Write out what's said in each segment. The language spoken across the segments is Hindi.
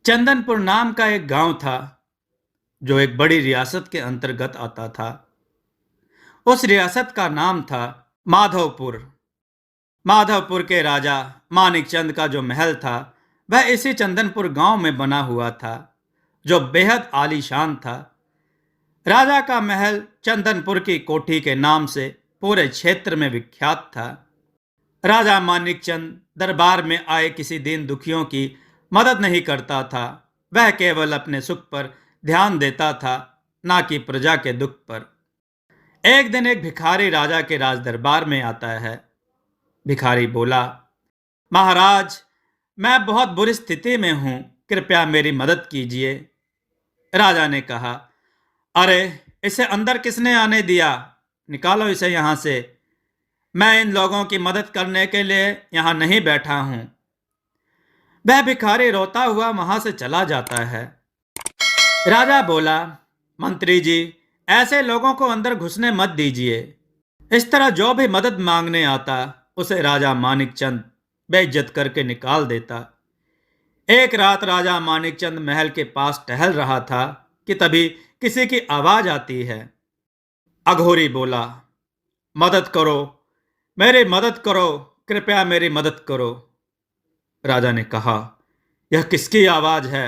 चंदनपुर नाम का एक गांव था जो एक बड़ी रियासत के अंतर्गत आता था। उस रियासत का नाम था माधवपुर। माधवपुर के राजा मानिकचंद का जो महल था वह इसी चंदनपुर गांव में बना हुआ था, जो बेहद आलीशान था। राजा का महल चंदनपुर की कोठी के नाम से पूरे क्षेत्र में विख्यात था। राजा मानिकचंद दरबार में आए किसी दीन दुखियों की मदद नहीं करता था। वह केवल अपने सुख पर ध्यान देता था, ना कि प्रजा के दुख पर। एक दिन एक भिखारी राजा के राज दरबार में आता है। भिखारी बोला, महाराज, मैं बहुत बुरी स्थिति में हूं, कृपया मेरी मदद कीजिए। राजा ने कहा, अरे, इसे अंदर किसने आने दिया? निकालो इसे यहां से। मैं इन लोगों की मदद करने के लिए यहां नहीं बैठा हूं। वह भिखारी रोता हुआ वहां से चला जाता है। राजा बोला, मंत्री जी, ऐसे लोगों को अंदर घुसने मत दीजिए। इस तरह जो भी मदद मांगने आता उसे राजा मानिकचंद बेइज्जत करके निकाल देता। एक रात राजा मानिकचंद महल के पास टहल रहा था कि तभी किसी की आवाज आती है। अघोरी बोला, मदद करो, मेरी मदद करो, कृपया मेरी मदद करो। राजा ने कहा, यह किसकी आवाज है?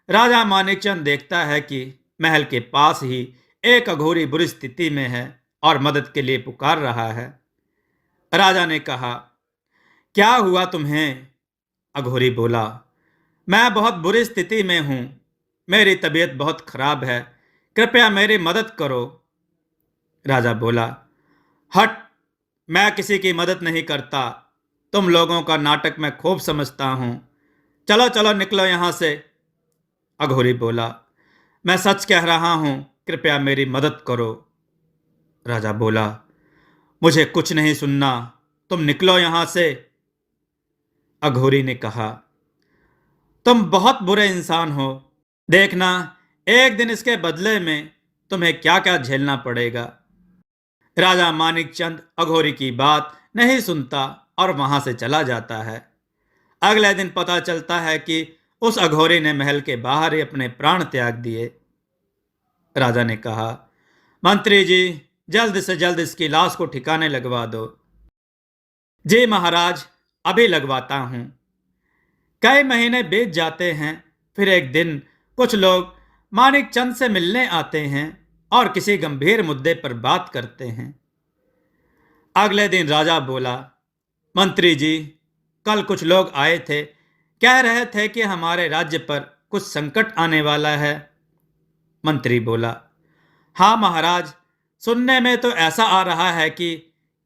राजा मानिकचंद देखता है कि महल के पास ही एक अघोरी बुरी स्थिति में है और मदद के लिए पुकार रहा है। राजा ने कहा, क्या हुआ तुम्हें? अघोरी बोला, मैं बहुत बुरी स्थिति में हूं, मेरी तबीयत बहुत खराब है, कृपया मेरी मदद करो। राजा बोला, हट, मैं किसी की मदद नहीं करता। तुम लोगों का नाटक मैं खूब समझता हूं। चलो चलो, निकलो यहां से। अघोरी बोला, मैं सच कह रहा हूं, कृपया मेरी मदद करो। राजा बोला, मुझे कुछ नहीं सुनना, तुम निकलो यहां से। अघोरी ने कहा, तुम बहुत बुरे इंसान हो, देखना एक दिन इसके बदले में तुम्हें क्या क्या झेलना पड़ेगा। राजा मानिकचंद अघोरी की बात नहीं सुनता और वहां से चला जाता है। अगले दिन पता चलता है कि उस अघोरी ने महल के बाहर ही अपने प्राण त्याग दिए। राजा ने कहा, मंत्री जी, जल्द से जल्द इसकी लाश को ठिकाने लगवा दो। जी महाराज, अभी लगवाता हूं। कई महीने बीत जाते हैं। फिर एक दिन कुछ लोग मानिकचंद से मिलने आते हैं और किसी गंभीर मुद्दे पर बात करते हैं। अगले दिन राजा बोला, मंत्री जी, कल कुछ लोग आए थे, कह रहे थे कि हमारे राज्य पर कुछ संकट आने वाला है। मंत्री बोला, हाँ महाराज, सुनने में तो ऐसा आ रहा है कि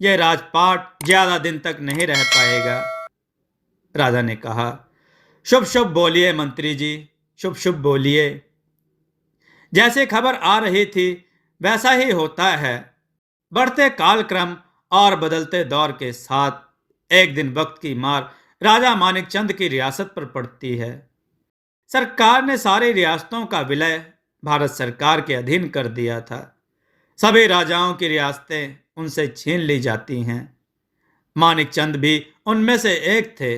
यह राजपाट ज्यादा दिन तक नहीं रह पाएगा। राजा ने कहा, शुभ शुभ बोलिए मंत्री जी, शुभ शुभ बोलिए। जैसे खबर आ रही थी वैसा ही होता है। बढ़ते कालक्रम और बदलते दौर के साथ एक दिन वक्त की मार राजा मानिकचंद की रियासत पर पड़ती है। सरकार ने सारी रियासतों का विलय भारत सरकार के अधीन कर दिया था। सभी राजाओं की रियासतें उनसे छीन ली जाती हैं। मानिकचंद भी उनमें से एक थे।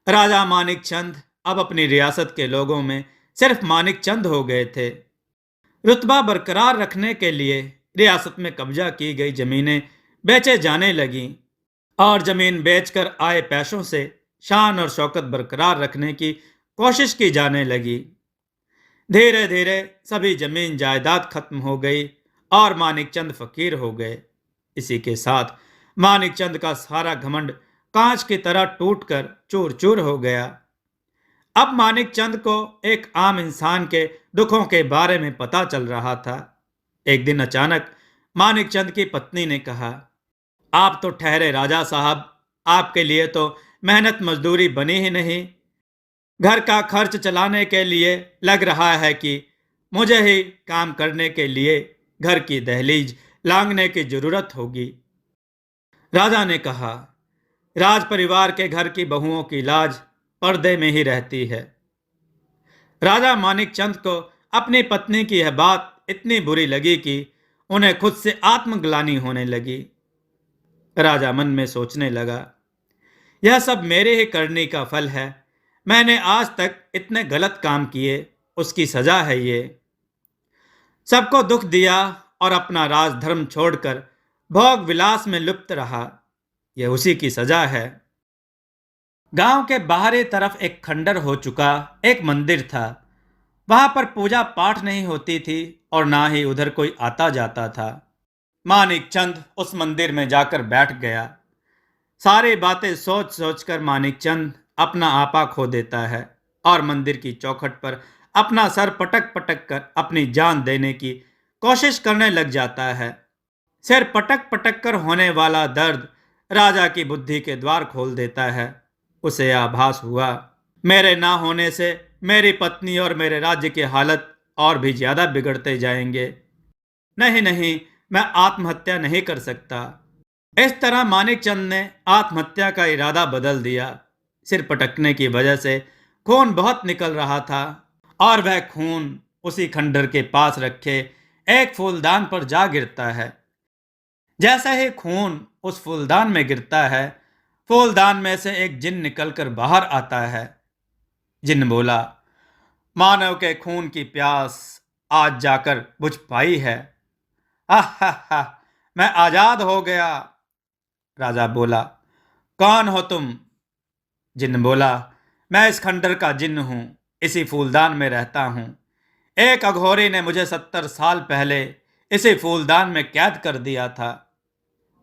राजा मानिकचंद अब अपनी रियासत के लोगों में सिर्फ मानिकचंद हो गए थे। रुतबा बरकरार रखने के लिए रियासत में कब्जा की गई जमीनें बेचे जाने लगीं और जमीन बेचकर आए पैसों से शान और शौकत बरकरार रखने की कोशिश की जाने लगी। धीरे धीरे सभी जमीन जायदाद खत्म हो गई और मानिकचंद फकीर हो गए। इसी के साथ मानिकचंद का सारा घमंड कांच की तरह टूटकर चूर चूर हो गया। अब मानिकचंद को एक आम इंसान के दुखों के बारे में पता चल रहा था। एक दिन अचानक मानिकचंद की पत्नी ने कहा, आप तो ठहरे राजा साहब, आपके लिए तो मेहनत मजदूरी बनी ही नहीं। घर का खर्च चलाने के लिए लग रहा है कि मुझे ही काम करने के लिए घर की दहलीज लांघने की जरूरत होगी। राजा ने कहा, राज परिवार के घर की बहुओं की लाज पर्दे में ही रहती है। राजा मानिकचंद को अपनी पत्नी की यह बात इतनी बुरी लगी कि उन्हें खुद से आत्मग्लानि होने लगी। राजा मन में सोचने लगा, यह सब मेरे ही करनी का फल है। मैंने आज तक इतने गलत काम किए, उसकी सजा है ये। सबको दुख दिया और अपना राज धर्म छोड़कर भोग विलास में लिप्त रहा, यह उसी की सजा है। गांव के बाहरी तरफ एक खंडर हो चुका एक मंदिर था। वहां पर पूजा पाठ नहीं होती थी और ना ही उधर कोई आता जाता था। मानिक चंद उस मंदिर में जाकर बैठ गया। सारी बातें सोच सोचकर मानिक चंद अपना आपा खो देता है और मंदिर की चौखट पर अपना सर पटक पटक कर अपनी जान देने की कोशिश करने लग जाता है। सिर पटक पटक कर होने वाला दर्द राजा की बुद्धि के द्वार खोल देता है। उसे आभास हुआ, मेरे ना होने से मेरी पत्नी और मेरे राज्य की हालत और भी ज्यादा बिगड़ते जाएंगे। नहीं नहीं, मैं आत्महत्या नहीं कर सकता। इस तरह मानिक चंद ने आत्महत्या का इरादा बदल दिया। सिर पटकने की वजह से खून बहुत निकल रहा था और वह खून उसी खंडर के पास रखे एक फूलदान पर जा गिरता है। जैसे ही खून उस फूलदान में गिरता है, फूलदान में से एक जिन निकलकर बाहर आता है। जिन बोला, मानव के खून की प्यास आज जाकर बुझ पाई है। हा, मैं आजाद हो गया। राजा बोला, कौन हो तुम? जिन बोला, मैं इस खंडर का जिन हूं, इसी फूलदान में रहता हूं। एक अघोरी ने मुझे 70 साल पहले इसी फूलदान में कैद कर दिया था।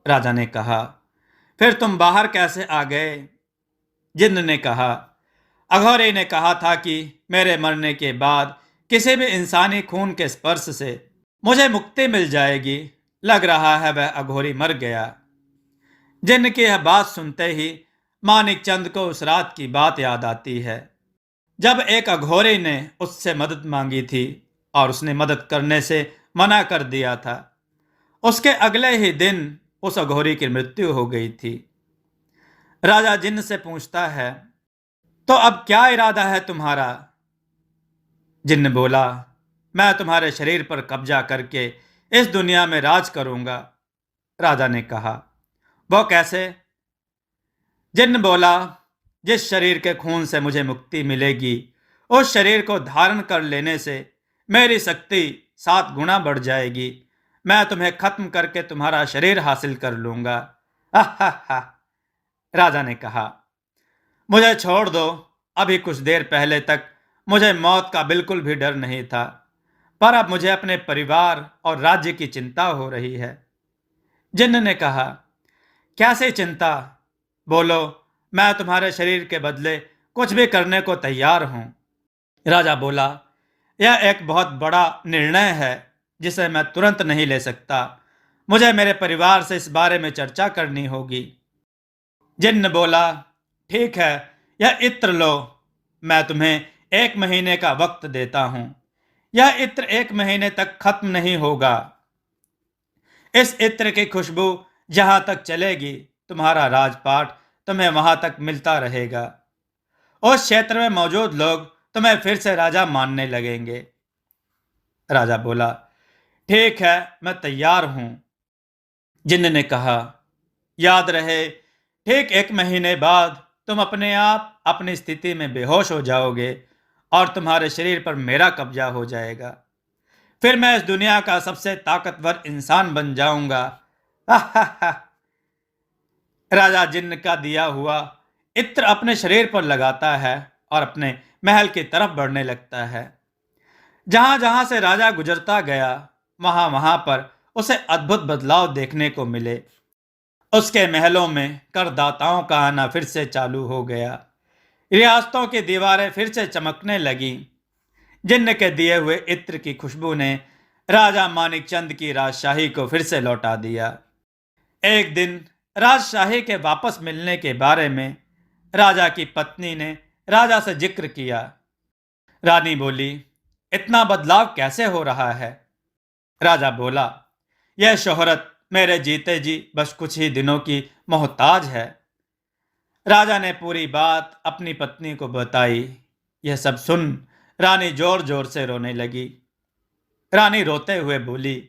राजा ने कहा, फिर तुम बाहर कैसे आ गए? जिन्न ने कहा, अघोरी ने कहा था कि मेरे मरने के बाद किसी भी इंसानी खून के स्पर्श से मुझे मुक्ति मिल जाएगी। लग रहा है वह अघोरी मर गया। जिन्न की यह बात सुनते ही मानिक चंद को उस रात की बात याद आती है जब एक अघोरी ने उससे मदद मांगी थी और उसने मदद करने से मना कर दिया था। उसके अगले ही दिन उस अघोरी की मृत्यु हो गई थी। राजा जिन्न से पूछता है, तो अब क्या इरादा है तुम्हारा? जिन्न बोला, मैं तुम्हारे शरीर पर कब्जा करके इस दुनिया में राज करूंगा। राजा ने कहा, वो कैसे? जिन्न बोला, जिस शरीर के खून से मुझे मुक्ति मिलेगी, उस शरीर को धारण कर लेने से मेरी शक्ति 7 गुना बढ़ जाएगी। मैं तुम्हें खत्म करके तुम्हारा शरीर हासिल कर लूंगा। हा। राजा ने कहा, मुझे छोड़ दो। अभी कुछ देर पहले तक मुझे मौत का बिल्कुल भी डर नहीं था, पर अब मुझे अपने परिवार और राज्य की चिंता हो रही है। जिन्न ने कहा, कैसे चिंता? बोलो, मैं तुम्हारे शरीर के बदले कुछ भी करने को तैयार हूं। राजा बोला, यह एक बहुत बड़ा निर्णय है जिसे मैं तुरंत नहीं ले सकता। मुझे मेरे परिवार से इस बारे में चर्चा करनी होगी। जिन्न बोला, ठीक है, यह इत्र लो। मैं तुम्हें 1 महीने का वक्त देता हूं। यह इत्र 1 महीने तक खत्म नहीं होगा। इस इत्र की खुशबू जहां तक चलेगी, तुम्हारा राजपाट तुम्हें वहां तक मिलता रहेगा। उस क्षेत्र में मौजूद लोग तुम्हें फिर से राजा मानने लगेंगे। राजा बोला, ठीक है, मैं तैयार हूं। जिन्न ने कहा, याद रहे, ठीक 1 महीने बाद तुम अपने आप अपनी स्थिति में बेहोश हो जाओगे और तुम्हारे शरीर पर मेरा कब्जा हो जाएगा। फिर मैं इस दुनिया का सबसे ताकतवर इंसान बन जाऊंगा। राजा जिन्न का दिया हुआ इत्र अपने शरीर पर लगाता है और अपने महल की तरफ बढ़ने लगता है। जहां जहां से राजा गुजरता गया, वहां वहां पर उसे अद्भुत बदलाव देखने को मिले। उसके महलों में करदाताओं का आना फिर से चालू हो गया। रियासतों की दीवारें फिर से चमकने लगीं। जिन्न के दिए हुए इत्र की खुशबू ने राजा मानिक चंद की राजशाही को फिर से लौटा दिया। एक दिन राजशाही के वापस मिलने के बारे में राजा की पत्नी ने राजा से जिक्र किया। रानी बोली, इतना बदलाव कैसे हो रहा है? राजा बोला, यह शोहरत मेरे जीते जी बस कुछ ही दिनों की मोहताज है। राजा ने पूरी बात अपनी पत्नी को बताई। यह सब सुन रानी जोर जोर से रोने लगी। रानी रोते हुए बोली,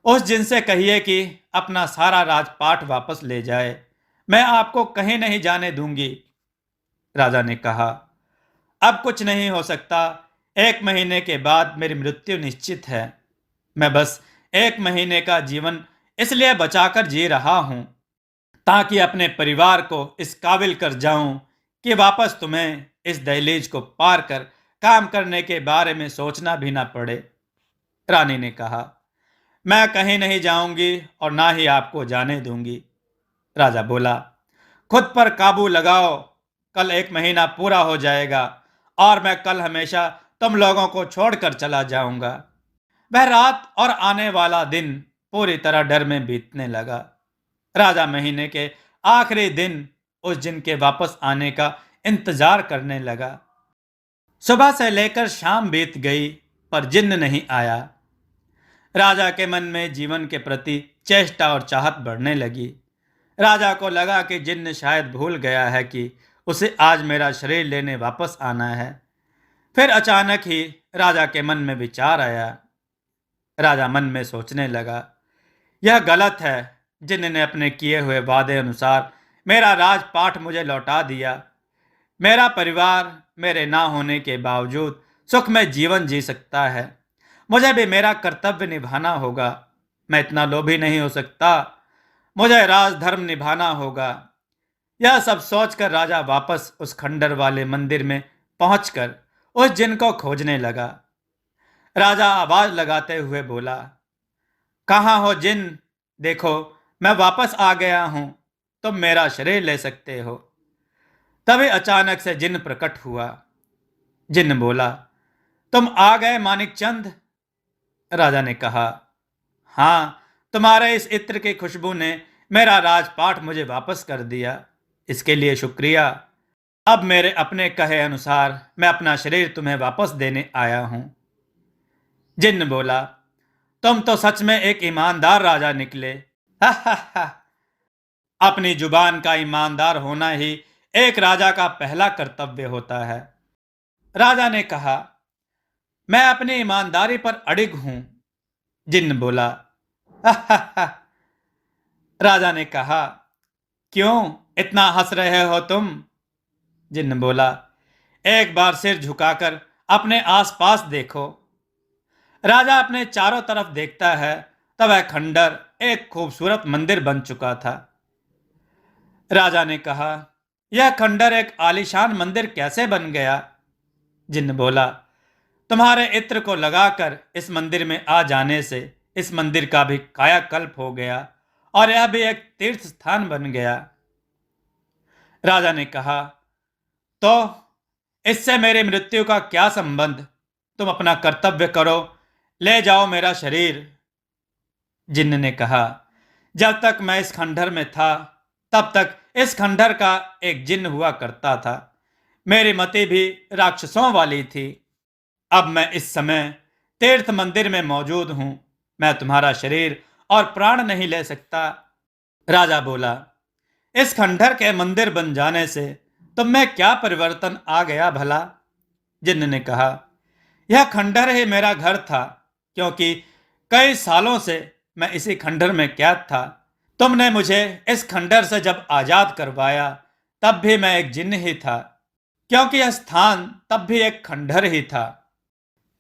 उस जिनसे कहिए कि अपना सारा राजपाट वापस ले जाए। मैं आपको कहीं नहीं जाने दूंगी। राजा ने कहा, अब कुछ नहीं हो सकता। 1 महीने के बाद मेरी मृत्यु निश्चित है। मैं बस 1 महीने का जीवन इसलिए बचाकर जी रहा हूं ताकि अपने परिवार को इस काबिल कर जाऊं कि वापस तुम्हें इस दहलीज को पार कर काम करने के बारे में सोचना भी ना पड़े। रानी ने कहा, मैं कहीं नहीं जाऊंगी और ना ही आपको जाने दूंगी। राजा बोला, खुद पर काबू लगाओ। कल 1 महीना पूरा हो जाएगा और मैं कल हमेशा तुम लोगों को छोड़कर चला जाऊंगा। वह रात और आने वाला दिन पूरी तरह डर में बीतने लगा। राजा महीने के आखिरी दिन उस दिन के वापस आने का इंतजार करने लगा। सुबह से लेकर शाम बीत गई पर जिन्न नहीं आया। राजा के मन में जीवन के प्रति चेष्टा और चाहत बढ़ने लगी। राजा को लगा कि जिन्न शायद भूल गया है कि उसे आज मेरा शरीर लेने वापस आना है। फिर अचानक ही राजा के मन में विचार आया। राजा मन में सोचने लगा, यह गलत है। जिन्न ने अपने किए हुए वादे अनुसार मेरा राजपाट मुझे लौटा दिया। मेरा परिवार मेरे ना होने के बावजूद सुख में जीवन जी सकता है। मुझे भी मेरा कर्तव्य निभाना होगा। मैं इतना लोभी नहीं हो सकता। मुझे राजधर्म निभाना होगा। यह सब सोचकर राजा वापस उस खंडर वाले मंदिर में पहुंचकर उस जिन्न को खोजने लगा। राजा आवाज लगाते हुए बोला, कहाँ हो जिन्न? देखो, मैं वापस आ गया हूं। तुम मेरा शरीर ले सकते हो। तभी अचानक से जिन्न प्रकट हुआ। जिन्न बोला, तुम आ गए मानिकचंद? राजा ने कहा, हाँ, तुम्हारे इस इत्र की खुशबू ने मेरा राजपाट मुझे वापस कर दिया। इसके लिए शुक्रिया। अब मेरे अपने कहे अनुसार मैं अपना शरीर तुम्हें वापस देने आया हूं। जिन्न बोला, तुम तो सच में एक ईमानदार राजा निकले। हा हा हा। अपनी जुबान का ईमानदार होना ही एक राजा का पहला कर्तव्य होता है। राजा ने कहा, मैं अपनी ईमानदारी पर अडिग हूं। जिन्न बोला, हा हा हा। राजा ने कहा, क्यों इतना हंस रहे हो तुम? जिन्न बोला, एक बार सिर झुकाकर अपने आसपास देखो। राजा अपने चारों तरफ देखता है तब वह खंडर एक खूबसूरत मंदिर बन चुका था। राजा ने कहा, यह खंडर एक आलीशान मंदिर कैसे बन गया? जिन्न बोला, तुम्हारे इत्र को लगाकर इस मंदिर में आ जाने से इस मंदिर का भी कायाकल्प हो गया और यह भी एक तीर्थ स्थान बन गया। राजा ने कहा, तो इससे मेरी मृत्यु का क्या संबंध? तुम अपना कर्तव्य करो, ले जाओ मेरा शरीर। जिन्न ने कहा, जब तक मैं इस खंडर में था तब तक इस खंडर का एक जिन्न हुआ करता था। मेरी मति भी राक्षसों वाली थी। अब मैं इस समय तीर्थ मंदिर में मौजूद हूं। मैं तुम्हारा शरीर और प्राण नहीं ले सकता। राजा बोला, इस खंडर के मंदिर बन जाने से तुम में क्या परिवर्तन आ गया भला? जिन्न ने कहा, यह खंडर ही मेरा घर था, क्योंकि कई सालों से मैं इसी खंडर में कैद था। तुमने मुझे इस खंडर से जब आजाद करवाया तब भी मैं एक जिन्न ही था, क्योंकि यह स्थान तब भी एक खंडर ही था।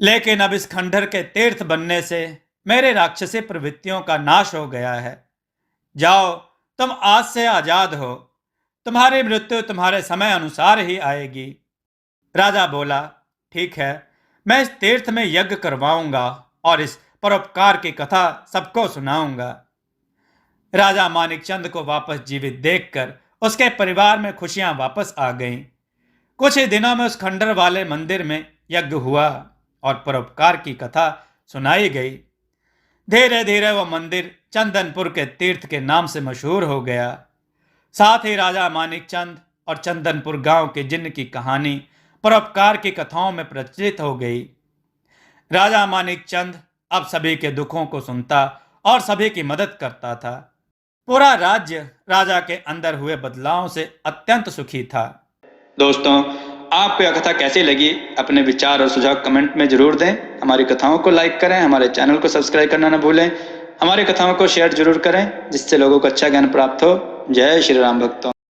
लेकिन अब इस खंडर के तीर्थ बनने से मेरे राक्षसी प्रवृत्तियों का नाश हो गया है। जाओ, तुम आज से आजाद हो। तुम्हारी मृत्यु तुम्हारे समय अनुसार ही आएगी। राजा बोला, ठीक है, मैं इस तीर्थ में यज्ञ करवाऊंगा और इस परोपकार की कथा सबको सुनाऊंगा। राजा मानिकचंद को वापस जीवित देखकर उसके परिवार में खुशियां वापस आ गईं। कुछ ही दिनों में उस खंडर वाले मंदिर में यज्ञ हुआ और परोपकार की कथा सुनाई गई। धीरे धीरे वह मंदिर चंदनपुर के तीर्थ के नाम से मशहूर हो गया। साथ ही राजा मानिकचंद और चंदनपुर गांव के जिन्न की कहानी परोपकार की कथाओं में प्रचलित हो गई। राजा मानिकचंद अब सभी के दुखों को सुनता और सभी की मदद करता था। पूरा राज्य राजा के अंदर हुए बदलावों से अत्यंत सुखी था। दोस्तों, आपको यह कथा कैसी लगी? अपने विचार और सुझाव कमेंट में जरूर दें। हमारी कथाओं को लाइक करें, हमारे चैनल को सब्सक्राइब करना न भूलें। हमारी कथाओं को शेयर जरूर करें जिससे लोगों को अच्छा ज्ञान प्राप्त हो। जय श्री राम भक्तों।